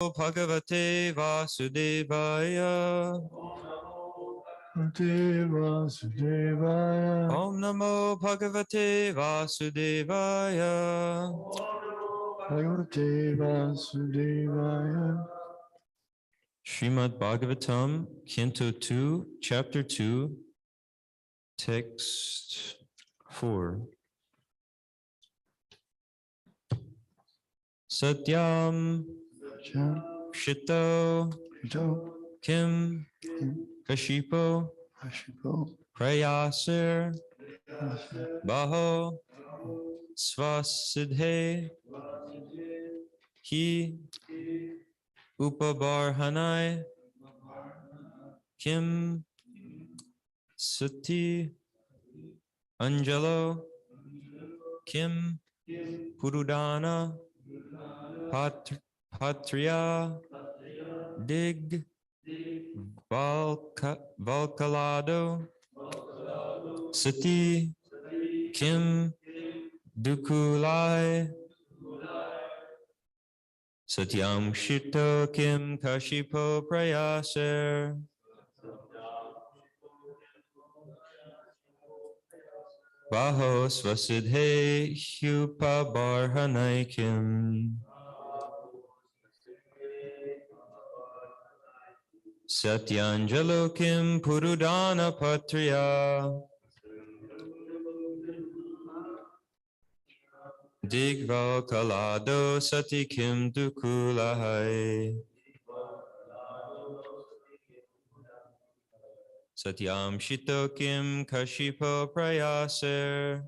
Bhagavate Vasudevaya. Om Namo Bhagavate Vasudevaya. Bhagavate Vasudevaya. Srimad Bhagavatam, Canto 2, Chapter 2, Text 4. Satyam Shito Kim Kashipo Prayasir Baho Svasidhe Hi Upabarhanai Kim Sati Anjalo Kim Purudana Patria Dig Valkalado Sati Kim Dukulai Satyam Shito Kim Kashipo Prayaser Baho Svasidhe Hupa Barhanai Kim Satyanjalo Kim Purudana Patria Digval Kalado Sati Kim Dukulahai Satyam Shito Kim Kashipo Prayaser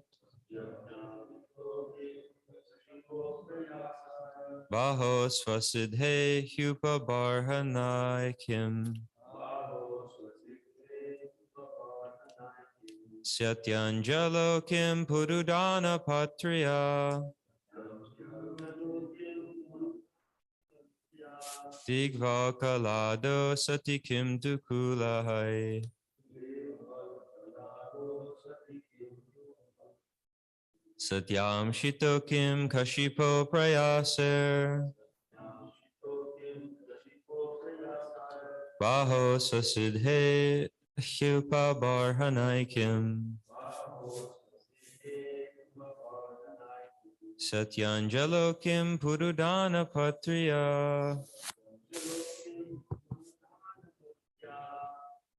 Baho Svasidhe Hupa Barhanai Kim Satyanjalo Kim Purudana Patria Digva Kalado Sati Kim Dukulahai Satyam Shito Kim Kashipo Prayaser Baho Svasidhe Hupa Barhanai Kim Satyanjalo Kim Purudana Patria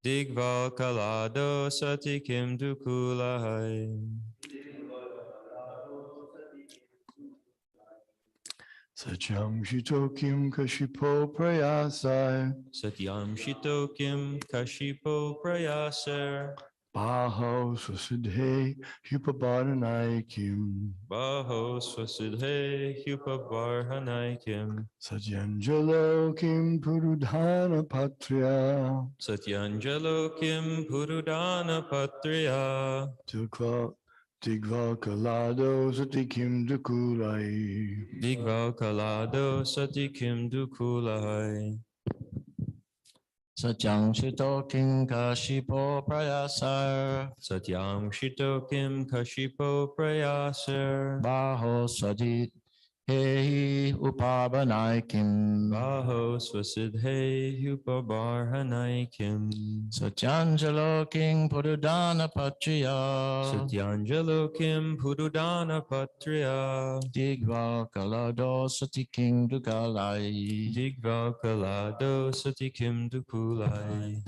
Digval Kalado Sati Kim Dukulahai Satyam Shito Kim Kashipo Prayasai Satyam Shito Kim Kashipo Prayaser Baho Svasidhe Hupabadanai Kim Baho Svasidhe Hupa Barhanai Kim Satyanjalo Kim Purudhana Patria Satyanjalo Kim Purudana Patria Digva Kalado Sati Kim Dukulai Digval Kalado Sati Kim Dukulahai Satyam Shito Kim Kashipo Prayasar Satyam Shito Kim Kashipo Prayaser Baho Swadit Hehi Upabanai Kim Baho Svasidhe Hupa Barhanai Kim Satyanjalo Kim Purudana Patria Satyanjalo Kim Purudana Patria Digva Kalado Sati Kim Dukalai Digva Kalado Sati Kim Dukulai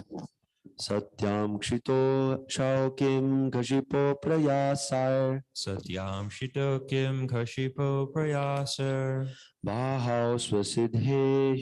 Satyam Kshito Shaukim Kashipo Prayasar Satyam Shito Kim Kashipo Prayasar Bahau Swasidhe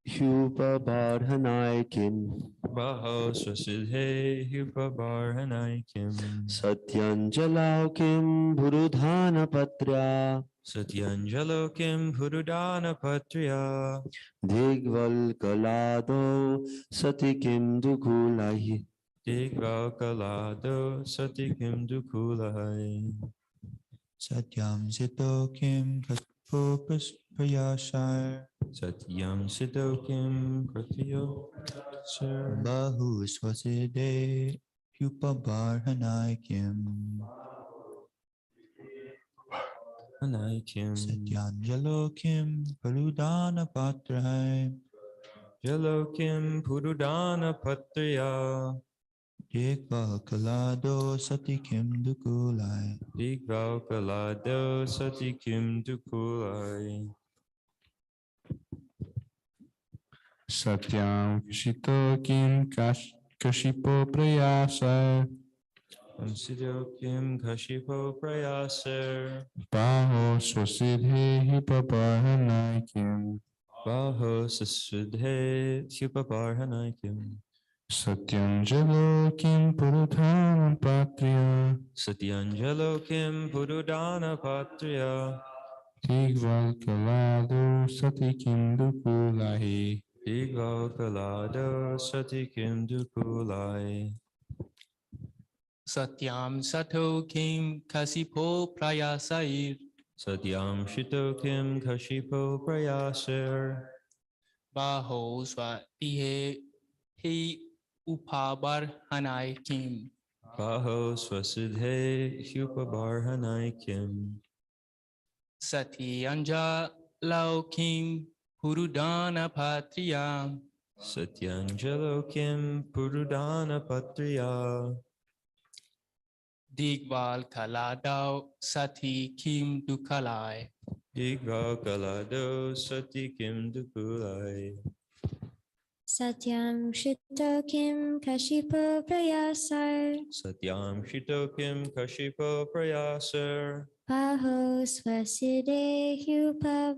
Hupa Barhanai Kim Baho Svasidhe Hupa Barhanai Kim Satyanjalau Kim Burudhana Patra Satyanjalo Kim Purudana Patria Digval Kalado Sati Kim Dukulai Digva Kalado Sati Kim Dukulahai Satyam Sito Kim Kaspo Prayasar Satyam Sito Kim Pratyo Sir Bahu Swaside Hupabarhanai Kim Hanaikim. Satyanjalokim Parudana Patrai. Jalokim Purudana Patriya. Dekval Kalado Satikim Dukulai. Digval Kalado Satikim Dukulai. Satyam Kshito Kim Kashipo Prayasa. Sidokim Kashipo Prayaser. Baho Swasidhe Hipapahanaikim. Baho Sasudhe Hupaparhanaikim. Satyamjalo Kim Purudhanam Patriya. Satyanjalo Kim Purudana Patriya. Tigval Kalado Satikim Dukulahi. Digval Kalado Satikim Dukulai. Satyam Sato Kim Kasipo Prayasair Satyam Shito Kim Kashipo Prayaser. Baho Swatihe He Upabar Hanai Kim Baho Swasidhe Hupabarhanaikim. Sati Anja Lao Kim Purudana Patriya Satyanjalo Kim Purudana Patriya. Digval Kaladao Sati Kim Dukalai Digval Kalado Satikim Dukulai. Satyam Shito Kim Kashipo Prayasar Satyam Shito Kim Kashipo Prayaser. Paho Swaside Hupa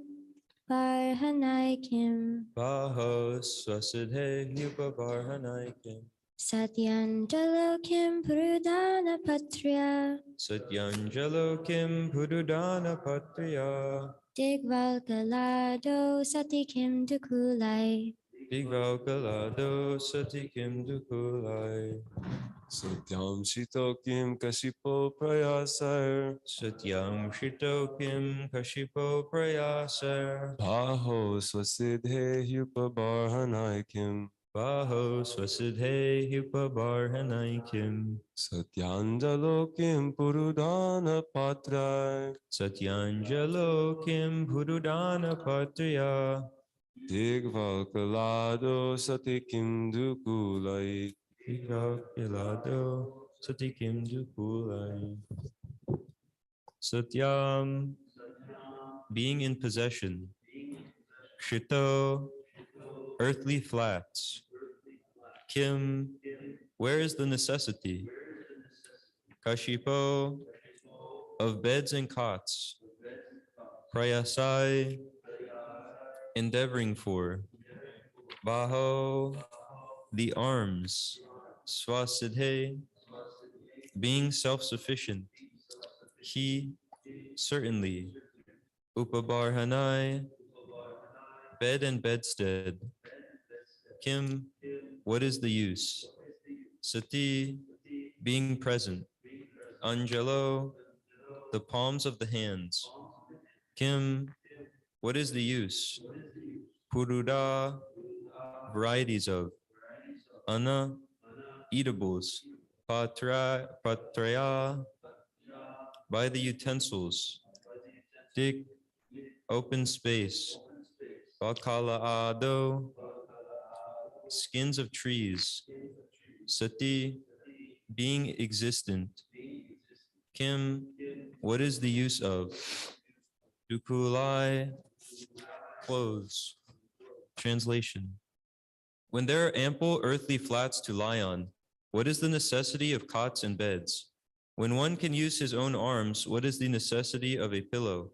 Barhanai Kim Baho Swasidhe Hupabarhanaikim. Satyanjalo Kim Purudana Patria Satyanjalo Kim Purudana Patriya. Digval Galado Sati Kim Dukulai Digval Kalado Satikim Dukulai. Satyam Shito Kim Kashipo Prayasar. Satyam Shito Kim Kashipo Prayaser. Baho Swasidhe Hupabarhanaikim. Baho Swasidhe Hupabarhanaikim. Satyanjalo Kim Purudana Patrai. Satyanjalo Kim Purudana Patriya. Digval Kalado Satikim Dukulai. Digval Kalado Satikim Dukulai. Satyam, being in possession. Shito, earthly flats. Kim, where is the necessity? Kashipo, of beds and cots. Prayasai, endeavoring for. Baho, the arms. Swasidhe, being self-sufficient. He, certainly. Upabarhanai, bed and bedstead. Kim, what is the use? Sati, being present. Anjalo, the palms of the hands. Kim, what is the use? Puruda, varieties of. Anna, eatables. Patraya, by the utensils. Dik, open space. Bakalaado, skins of trees. Sati, being existent. Kim, what is the use of? Dukulai, clothes. Translation. When there are ample earthly flats to lie on, what is the necessity of cots and beds? When one can use his own arms, what is the necessity of a pillow?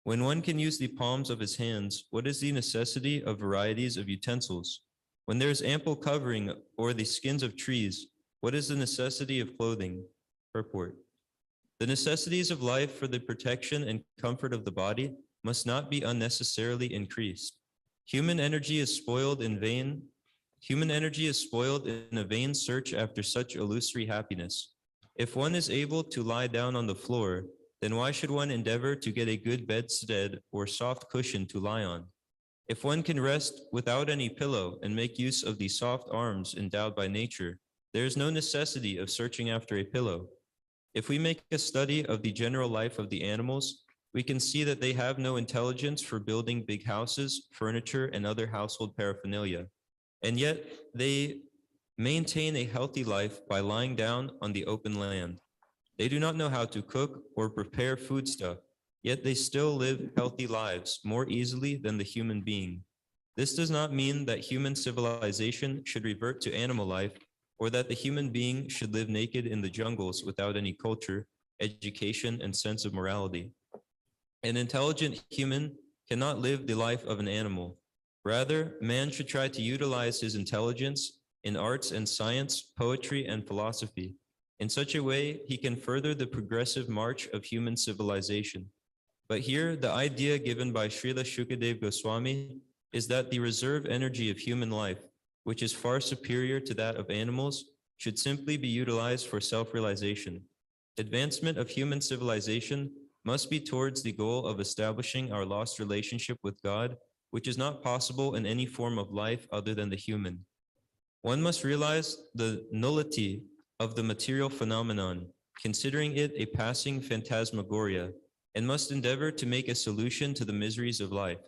When one can use the palms of his hands, what is the necessity of varieties of utensils? When there is ample covering or the skins of trees, what is the necessity of clothing? Purport. The necessities of life for the protection and comfort of the body must not be unnecessarily increased. Human energy is spoiled in vain. Human energy is spoiled in a vain search after such illusory happiness. If one is able to lie down on the floor, then why should one endeavor to get a good bedstead or soft cushion to lie on? If one can rest without any pillow and make use of the soft arms endowed by nature, there is no necessity of searching after a pillow. If we make a study of the general life of the animals, we can see that they have no intelligence for building big houses, furniture, and other household paraphernalia. And yet they maintain a healthy life by lying down on the open land. They do not know how to cook or prepare foodstuff, yet they still live healthy lives more easily than the human being. This does not mean that human civilization should revert to animal life, or that the human being should live naked in the jungles without any culture, education, and sense of morality. An intelligent human cannot live the life of an animal. Rather, man should try to utilize his intelligence in arts and science, poetry, and philosophy. In such a way, he can further the progressive march of human civilization. But here, the idea given by Srila Shukadev Goswami is that the reserve energy of human life, which is far superior to that of animals, should simply be utilized for self-realization. Advancement of human civilization must be towards the goal of establishing our lost relationship with God, which is not possible in any form of life other than the human. One must realize the nullity of the material phenomenon, considering it a passing phantasmagoria, and must endeavor to make a solution to the miseries of life.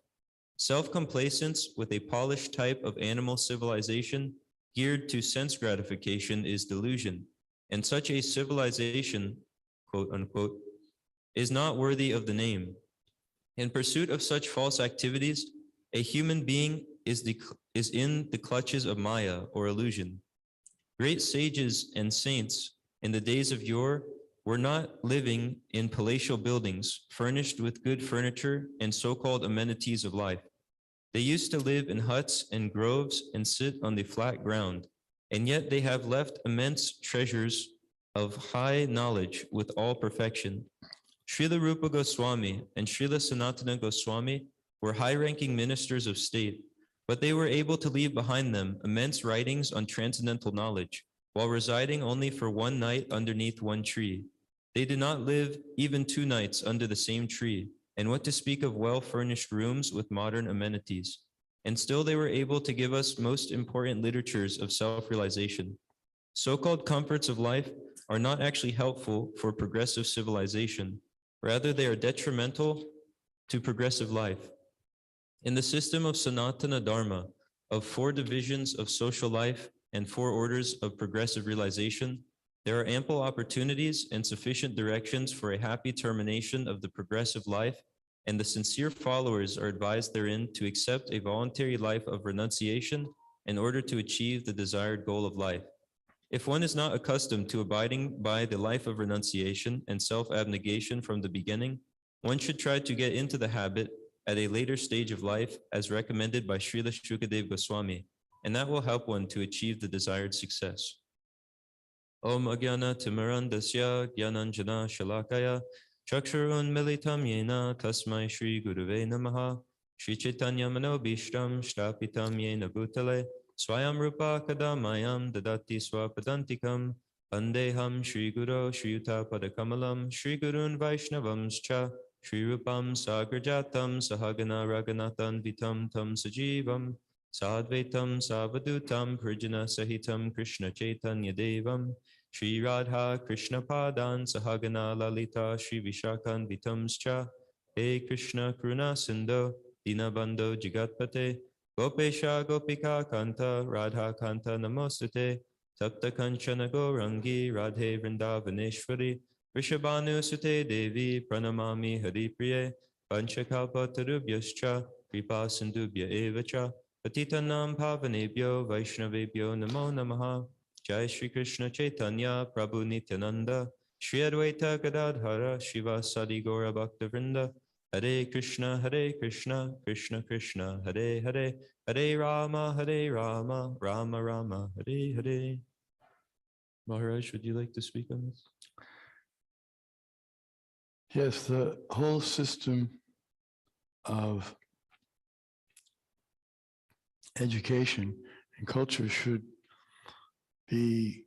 Self-complacence with a polished type of animal civilization geared to sense gratification is delusion, and such a civilization, quote unquote, is not worthy of the name. In pursuit of such false activities, a human being is in the clutches of Maya or illusion. Great sages and saints in the days of yore were not living in palatial buildings furnished with good furniture and so-called amenities of life. They used to live in huts and groves and sit on the flat ground, and yet they have left immense treasures of high knowledge with all perfection. Srila Rupa Goswami and Srila Sanatana Goswami were high-ranking ministers of state, but they were able to leave behind them immense writings on transcendental knowledge, while residing only for one night underneath one tree. They did not live even 2 nights under the same tree, and what to speak of well-furnished rooms with modern amenities. And still they were able to give us most important literatures of self-realization. So-called comforts of life are not actually helpful for progressive civilization. Rather, they are detrimental to progressive life. In the system of Sanatana Dharma, of 4 divisions of social life and 4 orders of progressive realization, there are ample opportunities and sufficient directions for a happy termination of the progressive life, and the sincere followers are advised therein to accept a voluntary life of renunciation in order to achieve the desired goal of life. If one is not accustomed to abiding by the life of renunciation and self-abnegation from the beginning, one should try to get into the habit at a later stage of life as recommended by Srila Shukadev Goswami, and that will help one to achieve the desired success. Om Agyana Timirandasya Gyananjana Shalakaya Chakshurun Militam Yena Tasmai Shri Guruve Namaha Shri Chaitanya Manobishtam Shtapitam Yena Bhutale Swayam Rupa Kadamayam Dadati Swapadantikam Vandeham Shri Guru Shri Yuta Padakamalam Shri Gurun Vaishnavamscha Shri Rupam Sagrajatam Sahagana Raganathan Vitam Tam Sajivam Sadvaitam Savadutam Prijana Sahitam Krishna Chaitanya Devam Shri Radha Krishna Padan Sahagana Lalita Shri Vishakan Vitamscha He Krishna Karuna Sindho Dinabandho Jagatpate Gopesha Gopika Kanta Radha Kanta Namostate Tapta Kanchana Gorangi Radhe Vrindavaneshwari Vrishabhanu Sute Devi Pranamami Haripriye Panchakalpa Tarubhyascha Kripa Sindubhya Evacha Patitanam Pavanebhyo Vaishnavebhyo Namo Namaha Jai Shri Krishna Chaitanya Prabhu Nityananda Shri Advaita Gadadhara Shiva Sadi Gaura Bhakta Vrinda Hare Krishna Krishna Krishna Hare Hare Hare Rama Rama Rama Hare Hare. Maharaj, would you like to speak on this? Yes, the whole system of education and culture should be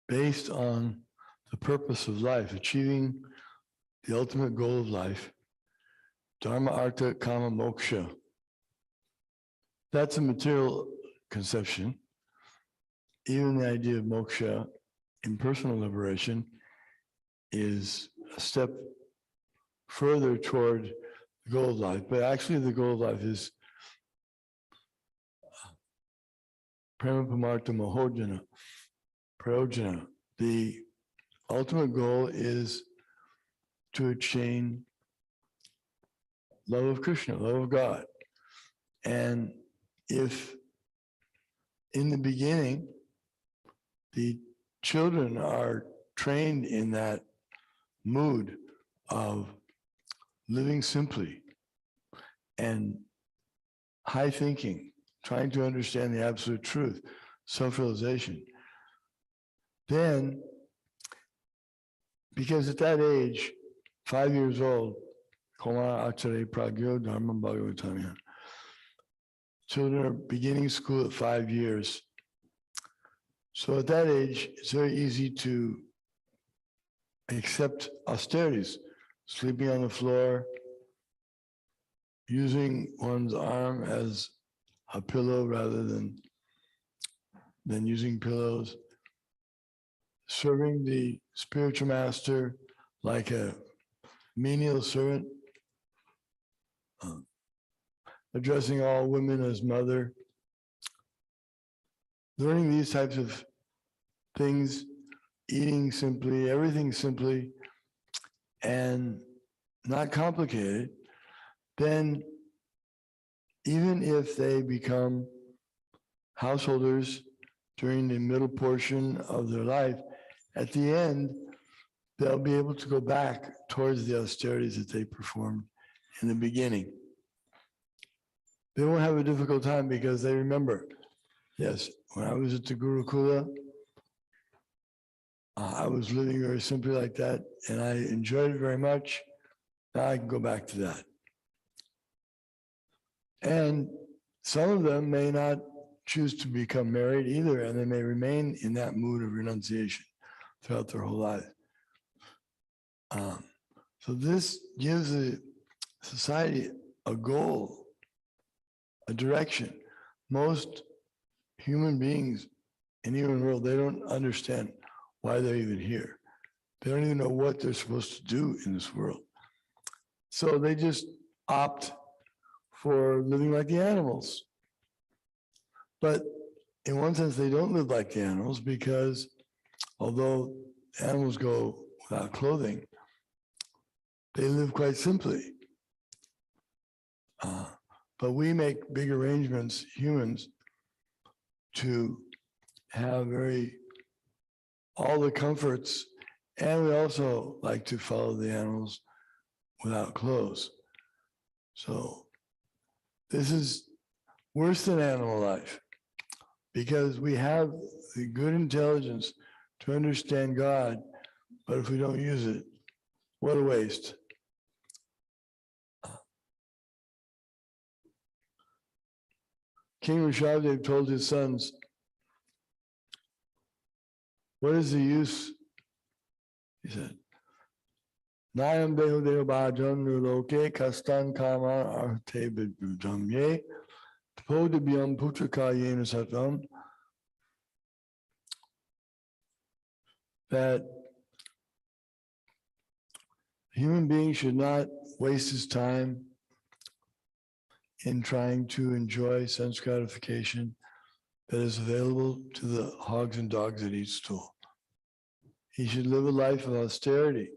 based on the purpose of life, achieving the ultimate goal of life, Dharma, Artha, Kama, Moksha. That's a material conception. Even the idea of moksha in personal liberation is a step further toward the goal of life. But actually the goal of life is Prema Pamartha Mahojana, Prayojana. The ultimate goal is to attain love of Krishna, love of God. And if in the beginning, the children are trained in that mood of living simply and high thinking, trying to understand the absolute truth, self-realization, then, because at that age, 5 years old, Kumar Acharya Pragyo Dharma Bhagavatam, children are beginning school at 5 years. So at that age, it's very easy to accept austerities, sleeping on the floor, using one's arm as a pillow rather than using pillows, serving the spiritual master like a menial servant, addressing all women as mother, learning these types of things, eating simply, everything simply, and not complicated, then even if they become householders during the middle portion of their life, at the end, they'll be able to go back towards the austerities that they performed in the beginning. They won't have a difficult time because they remember, yes, when I was at the Gurukula, I was living very simply like that, and I enjoyed it very much. Now I can go back to that. And some of them may not choose to become married either, and they may remain in that mood of renunciation throughout their whole life. So this gives the society a goal, a direction. Most human beings in the human world, they don't understand why they're even here. They don't even know what they're supposed to do in this world. So they just opt for living like the animals. But in one sense, they don't live like the animals because although animals go without clothing, they live quite simply. But we make big arrangements, humans, to have all the comforts, and we also like to follow the animals without clothes. So this is worse than animal life because we have the good intelligence to understand God, but if we don't use it, what a waste. King Rishabdev told his sons, what is the use? He said, Nayam deho deho bhajan nuloke kastan kama arte bidbudam ye podibhyam putraka yena satam. That human being should not waste his time in trying to enjoy sense gratification that is available to the hogs and dogs that eat stool. He should live a life of austerity,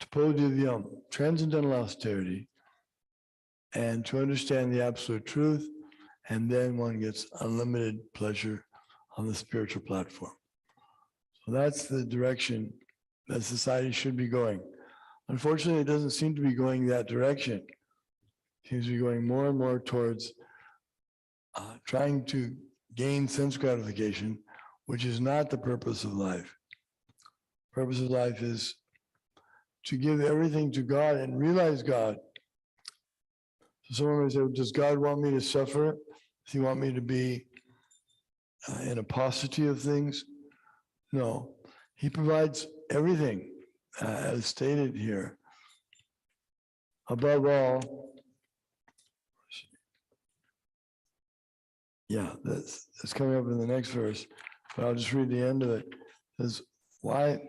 tapodivyam, transcendental austerity, and to understand the absolute truth, and then one gets unlimited pleasure on the spiritual platform. So that's the direction that society should be going. Unfortunately, it doesn't seem to be going that direction. It seems to be going more and more towards trying to gain sense gratification, which is not the purpose of life. The purpose of life is to give everything to God and realize God. So someone may say, does God want me to suffer? Does he want me to be in a paucity of things? No, he provides everything as stated here. Above all, yeah, that's coming up in the next verse, but I'll just read the end of it. It says, why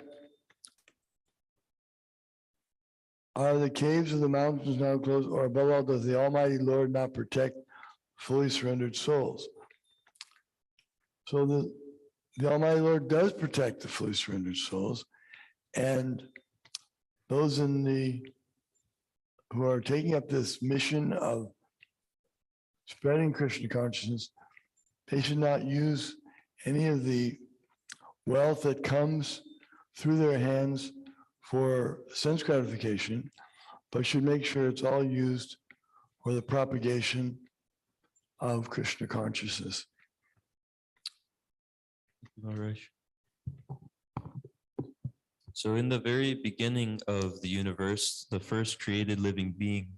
Are the caves of the mountains now closed, or above all, does the Almighty Lord not protect fully surrendered souls? So the Almighty Lord does protect the fully surrendered souls, and those who are taking up this mission of spreading Krishna consciousness, they should not use any of the wealth that comes through their hands for sense gratification, but should make sure it's all used for the propagation of Krishna consciousness. So in the very beginning of the universe, the first created living being,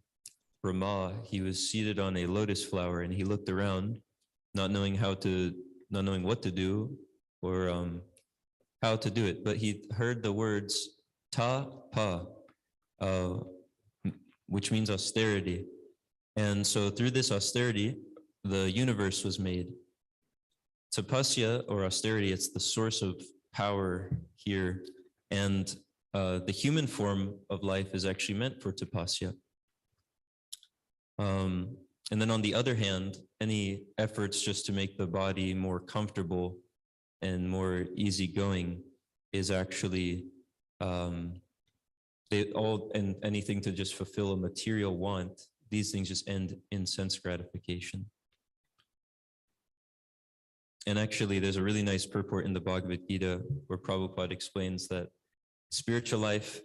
Brahma, he was seated on a lotus flower and he looked around, not knowing what to do or how to do it, but he heard the words ta pa, which means austerity. And so through this austerity, the universe was made. Tapasya, or austerity, it's the source of power here. And the human form of life is actually meant for tapasya. And then on the other hand, any efforts just to make the body more comfortable and more easygoing is actually anything to just fulfill a material want. These things just end in sense gratification. And actually, there's a really nice purport in the Bhagavad Gita where Prabhupada explains that spiritual life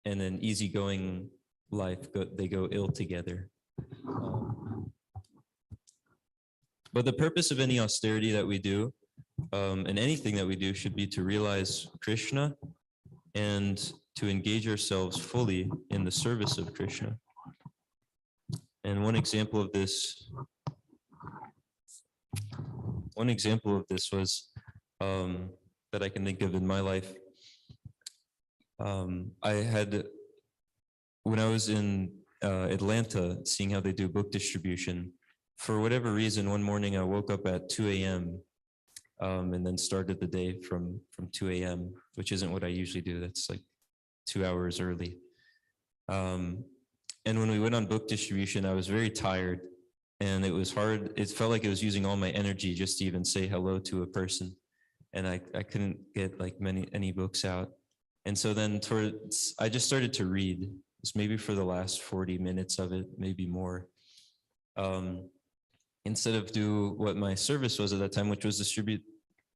and an easygoing life, they go ill together. But the purpose of any austerity that we do, and anything that we do, should be to realize Krishna and to engage ourselves fully in the service of Krishna. And one example of this was that I can think of in my life. When I was in Atlanta, seeing how they do book distribution, for whatever reason, one morning I woke up at 2 a.m. And then started the day from 2 a.m., which isn't what I usually do. That's like 2 hours early. And when we went on book distribution, I was very tired and it was hard. It felt like it was using all my energy just to even say hello to a person. And I couldn't get like any books out. And so then I just started to read. It's maybe for the last 40 minutes of it, maybe more. Instead of do what my service was at that time, which was distribute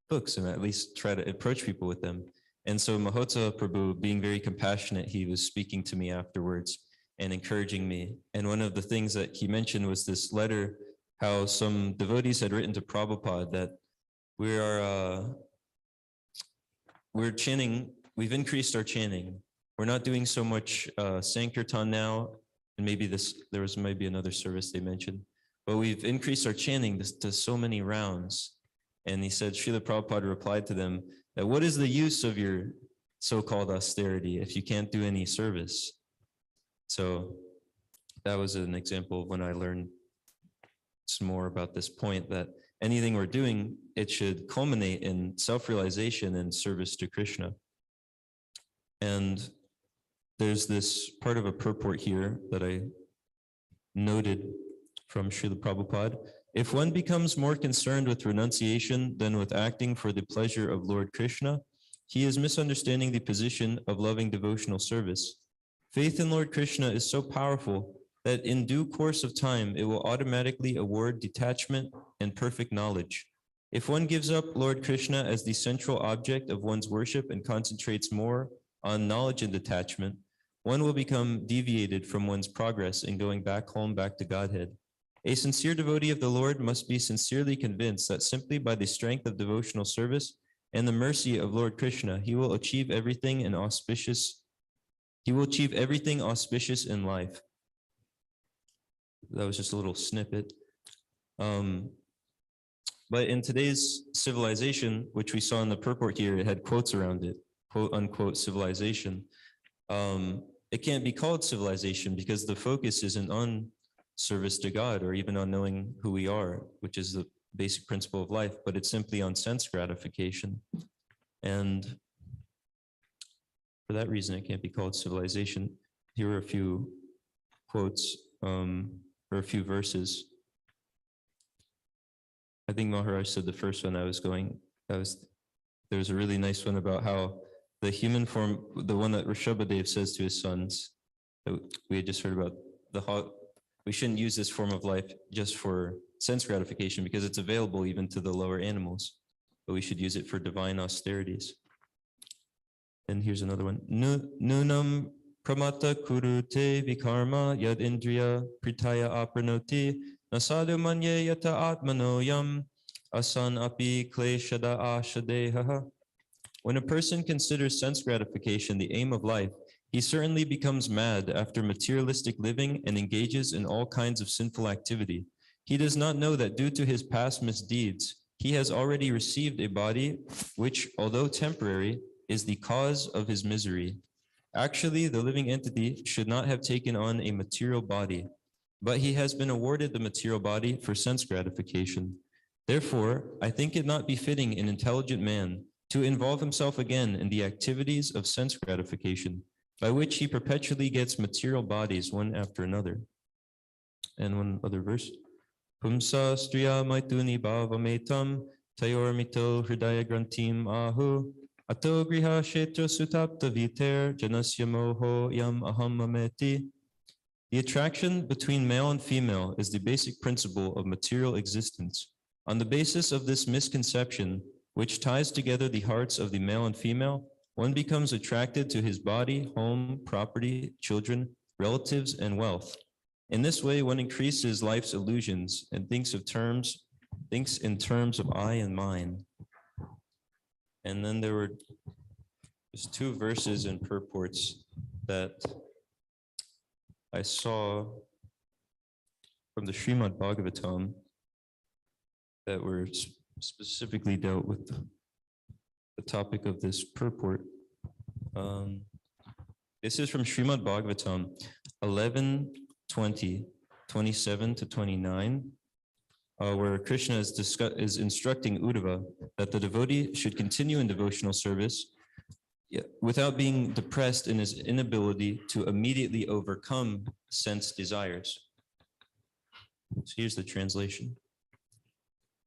books and at least try to approach people with them. And so Mahotsa Prabhu, being very compassionate, he was speaking to me afterwards and encouraging me. And one of the things that he mentioned was this letter, how some devotees had written to Prabhupada that we're chanting, we've increased our chanting. We're not doing so much Sankirtan now, and maybe there was maybe another service they mentioned, but we've increased our chanting to so many rounds. And he said, Srila Prabhupada replied to them that what is the use of your so-called austerity if you can't do any service? So that was an example of when I learned some more about this point, that anything we're doing, it should culminate in self-realization and service to Krishna. And there's this part of a purport here that I noted from Srila Prabhupada. If one becomes more concerned with renunciation than with acting for the pleasure of Lord Krishna, he is misunderstanding the position of loving devotional service. Faith in Lord Krishna is so powerful that in due course of time, it will automatically award detachment and perfect knowledge. If one gives up Lord Krishna as the central object of one's worship and concentrates more on knowledge and detachment, one will become deviated from one's progress in going back home, back to Godhead. A sincere devotee of the Lord must be sincerely convinced that simply by the strength of devotional service and the mercy of Lord Krishna, he will achieve everything auspicious in life. That was just a little snippet. But in today's civilization, which we saw in the purport here, it had quotes around it, quote unquote civilization. It can't be called civilization because the focus isn't on service to God or even on knowing who we are, which is the basic principle of life, but it's simply on sense gratification. And for that reason, it can't be called civilization. here are a few quotes or a few verses. I think Maharaj said the first one there's a really nice one about how the human form, the one that Rishabhadev says to his sons, that we had just heard about, we shouldn't use this form of life just for sense gratification because it's available even to the lower animals, but we should use it for divine austerities. And here's another one. Nunam pramata kurute vikarma yad indriya pritaya apranoti nasadu manye yata atmano yam asan api kleshada ashadeha. When a person considers sense gratification the aim of life, he certainly becomes mad after materialistic living and engages in all kinds of sinful activity. He does not know that due to his past misdeeds, he has already received a body which, although temporary, is the cause of his misery. Actually, the living entity should not have taken on a material body, but he has been awarded the material body for sense gratification. Therefore, I think it not befitting an intelligent man to involve himself again in the activities of sense gratification, by which he perpetually gets material bodies one after another. And one other verse. Pumsa striya maituni bhavametam tayor mito hridaya grantim ahu ato griha shetra sutapta viter janasya moho yam aham mameti. The attraction between male and female is the basic principle of material existence. On the basis of this misconception, which ties together the hearts of the male and female, one becomes attracted to his body, home, property, children, relatives, and wealth. In this way, one increases life's illusions and thinks in terms of I and mine. And then there were just two verses and purports that I saw from the Srimad Bhagavatam that were specifically dealt with the topic of this purport. This is from Srimad Bhagavatam 11:20, 27 to 29, where Krishna is instructing Uddhava that the devotee should continue in devotional service without being depressed in his inability to immediately overcome sense desires. So here's the translation.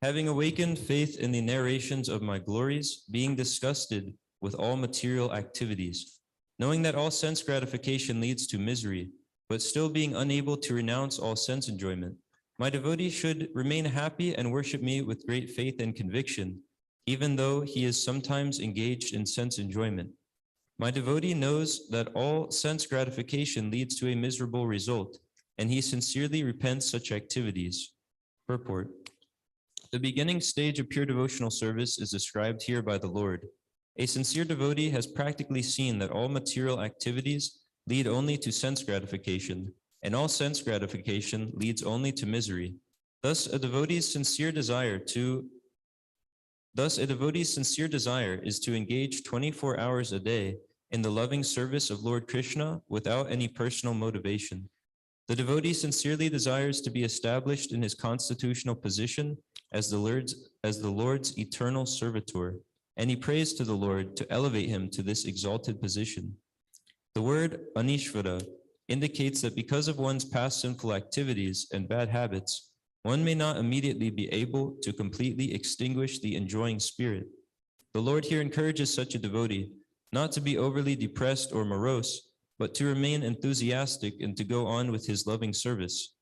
Having awakened faith in the narrations of my glories, being disgusted with all material activities, knowing that all sense gratification leads to misery, but still being unable to renounce all sense enjoyment, my devotee should remain happy and worship me with great faith and conviction, even though he is sometimes engaged in sense enjoyment. My devotee knows that all sense gratification leads to a miserable result, and he sincerely repents such activities. Purport. The beginning stage of pure devotional service is described here by the Lord. A sincere devotee has practically seen that all material activities lead only to sense gratification, and all sense gratification leads only to misery. Thus, a devotee's sincere desire is to engage 24 hours a day in the loving service of Lord Krishna without any personal motivation. The devotee sincerely desires to be established in his constitutional position as the Lord's eternal servitor, and he prays to the Lord to elevate him to this exalted position. The word anishvara indicates that because of one's past sinful activities and bad habits, one may not immediately be able to completely extinguish the enjoying spirit. The Lord here encourages such a devotee not to be overly depressed or morose, but to remain enthusiastic and to go on with his loving service.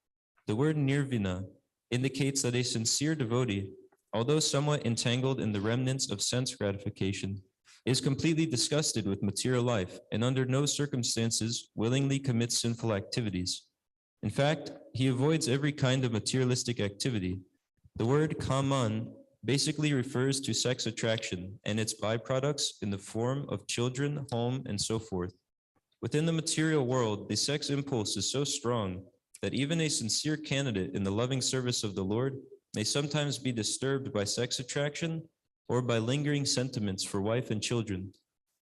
The word nirvina indicates that a sincere devotee, although somewhat entangled in the remnants of sense gratification, is completely disgusted with material life and under no circumstances willingly commits sinful activities. In fact, he avoids every kind of materialistic activity. The word kaman basically refers to sex attraction and its byproducts in the form of children, home, and so forth. Within the material world, the sex impulse is so strong that even a sincere candidate in the loving service of the Lord may sometimes be disturbed by sex attraction or by lingering sentiments for wife and children.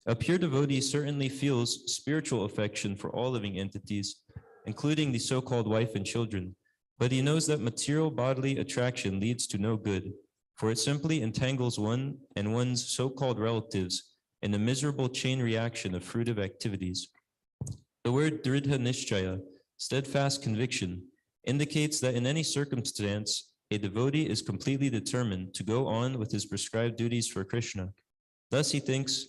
A pure devotee certainly feels spiritual affection for all living entities, including the so-called wife and children, but he knows that material bodily attraction leads to no good, for it simply entangles one and one's so-called relatives in a miserable chain reaction of fruitive activities. The word dridha nishchaya, steadfast conviction, indicates that in any circumstance, a devotee is completely determined to go on with his prescribed duties for Krishna. Thus he thinks,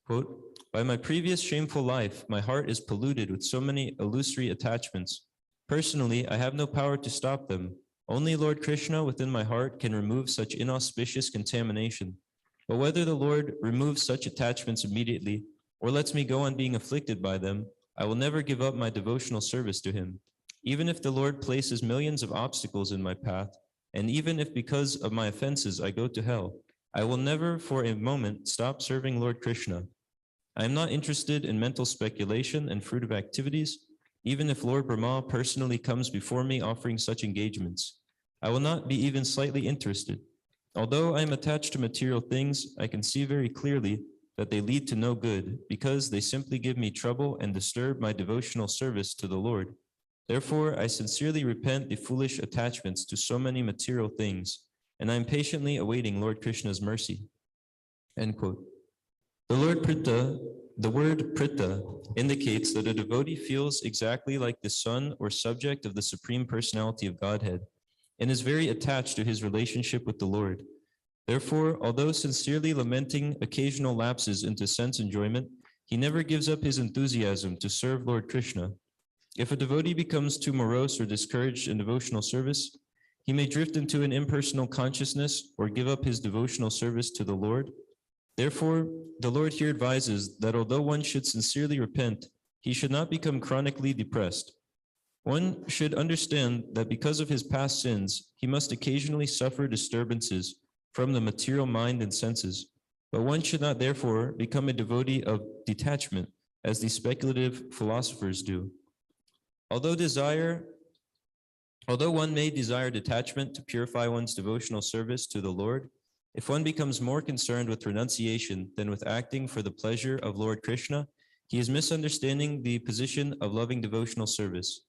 quote, by my previous shameful life, my heart is polluted with so many illusory attachments. Personally, I have no power to stop them. Only Lord Krishna within my heart can remove such inauspicious contamination. But whether the Lord removes such attachments immediately or lets me go on being afflicted by them, I will never give up my devotional service to him. Even if the Lord places millions of obstacles in my path, and even if because of my offenses I go to hell, I will never for a moment stop serving Lord Krishna. I am not interested in mental speculation and fruitive activities, even if Lord Brahma personally comes before me offering such engagements. I will not be even slightly interested. Although I am attached to material things, I can see very clearly that they lead to no good, because they simply give me trouble and disturb my devotional service to the Lord. Therefore, I sincerely repent the foolish attachments to so many material things, and I am patiently awaiting Lord Krishna's mercy. End quote. The word prita indicates that a devotee feels exactly like the son or subject of the Supreme Personality of Godhead, and is very attached to his relationship with the Lord. Therefore, although sincerely lamenting occasional lapses into sense enjoyment, he never gives up his enthusiasm to serve Lord Krishna. If a devotee becomes too morose or discouraged in devotional service, he may drift into an impersonal consciousness or give up his devotional service to the Lord. Therefore, the Lord here advises that although one should sincerely repent, he should not become chronically depressed. One should understand that because of his past sins, he must occasionally suffer disturbances from the material mind and senses, but one should not therefore become a devotee of detachment, as the speculative philosophers do. Although one may desire detachment to purify one's devotional service to the Lord, if one becomes more concerned with renunciation than with acting for the pleasure of Lord Krishna, he is misunderstanding the position of loving devotional service.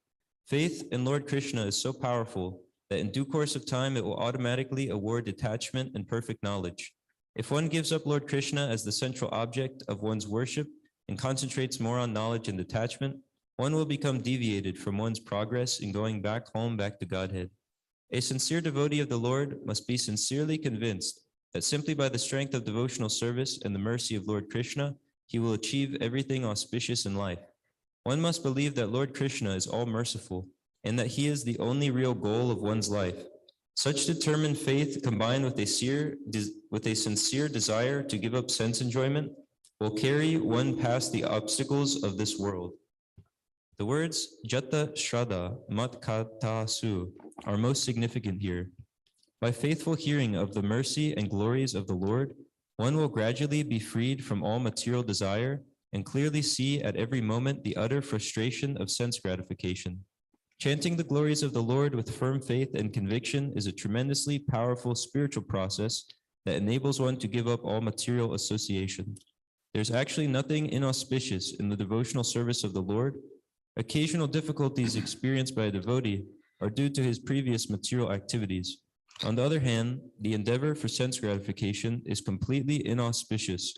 Faith in Lord Krishna is so powerful that in due course of time it will automatically award detachment and perfect knowledge. If one gives up Lord Krishna as the central object of one's worship and concentrates more on knowledge and detachment, one will become deviated from one's progress in going back home, back to Godhead. A sincere devotee of the Lord must be sincerely convinced that simply by the strength of devotional service and the mercy of Lord Krishna, he will achieve everything auspicious in life. One must believe that Lord Krishna is all merciful and that he is the only real goal of one's life. Such determined faith combined with a sincere desire to give up sense enjoyment will carry one past the obstacles of this world. The words Jata Shraddha Matkata Su are most significant here. By faithful hearing of the mercy and glories of the Lord, one will gradually be freed from all material desire and clearly see at every moment the utter frustration of sense gratification. Chanting the glories of the Lord with firm faith and conviction is a tremendously powerful spiritual process that enables one to give up all material association. There's actually nothing inauspicious in the devotional service of the Lord. Occasional difficulties experienced by a devotee are due to his previous material activities. On the other hand, the endeavor for sense gratification is completely inauspicious.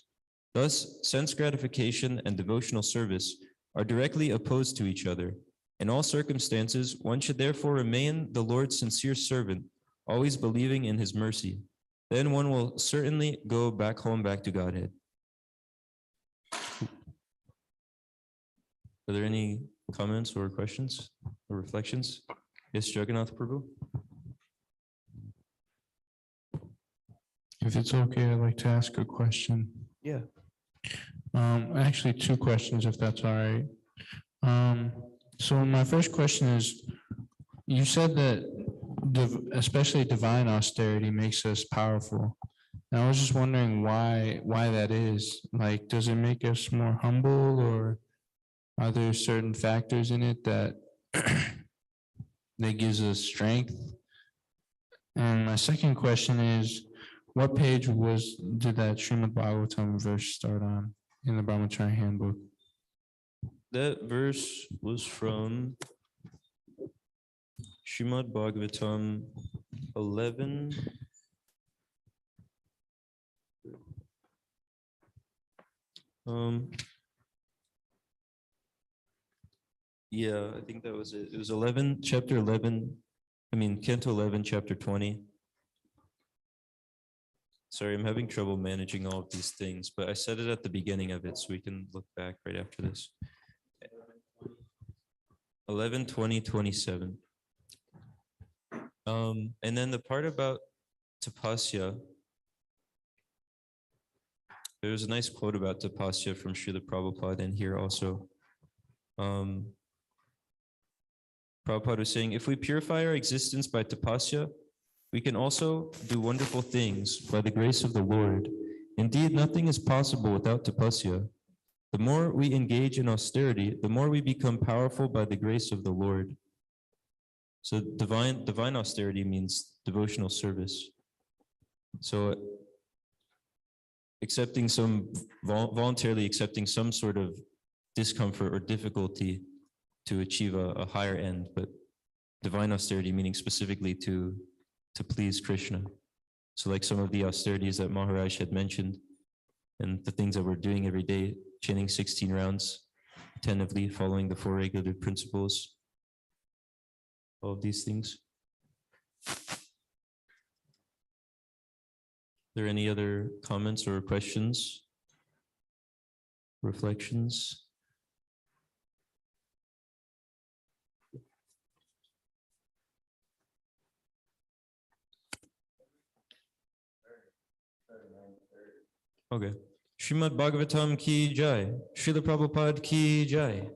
Thus, sense gratification and devotional service are directly opposed to each other. In all circumstances, one should therefore remain the Lord's sincere servant, always believing in his mercy. Then one will certainly go back home, back to Godhead. Are there any comments or questions or reflections? Yes, Jagannath Prabhu? If it's okay, I'd like to ask a question. Yeah. Actually, two questions, if that's all right. So my first question is, you said that especially divine austerity makes us powerful. And I was just wondering why that is. Like, does it make us more humble, or are there certain factors in it that that gives us strength? And my second question is, what page did that Srimad Bhagavatam verse start on in the Brahmachari handbook? That verse was from Srimad Bhagavatam 11. Yeah, I think that was it. It was 11, chapter 11. Canto 11, chapter 20. Sorry, I'm having trouble managing all of these things, but I said it at the beginning of it, so we can look back right after this. 11, 20, 27. And then the part about tapasya, there's a nice quote about tapasya from Srila Prabhupada in here also. Prabhupada was saying, if we purify our existence by tapasya, we can also do wonderful things by the grace of the Lord. Indeed, nothing is possible without tapasya. The more we engage in austerity, the more we become powerful by the grace of the Lord. So divine austerity means devotional service. So voluntarily accepting some sort of discomfort or difficulty to achieve a higher end, but divine austerity meaning specifically to please Krishna. So like some of the austerities that Maharaj had mentioned and the things that we're doing every day, chanting 16 rounds, attentively following the 4 regulative principles, all of these things. Are there any other comments or questions, reflections? Okay. Srimad Bhagavatam ki jai. Srila Prabhupada ki jai.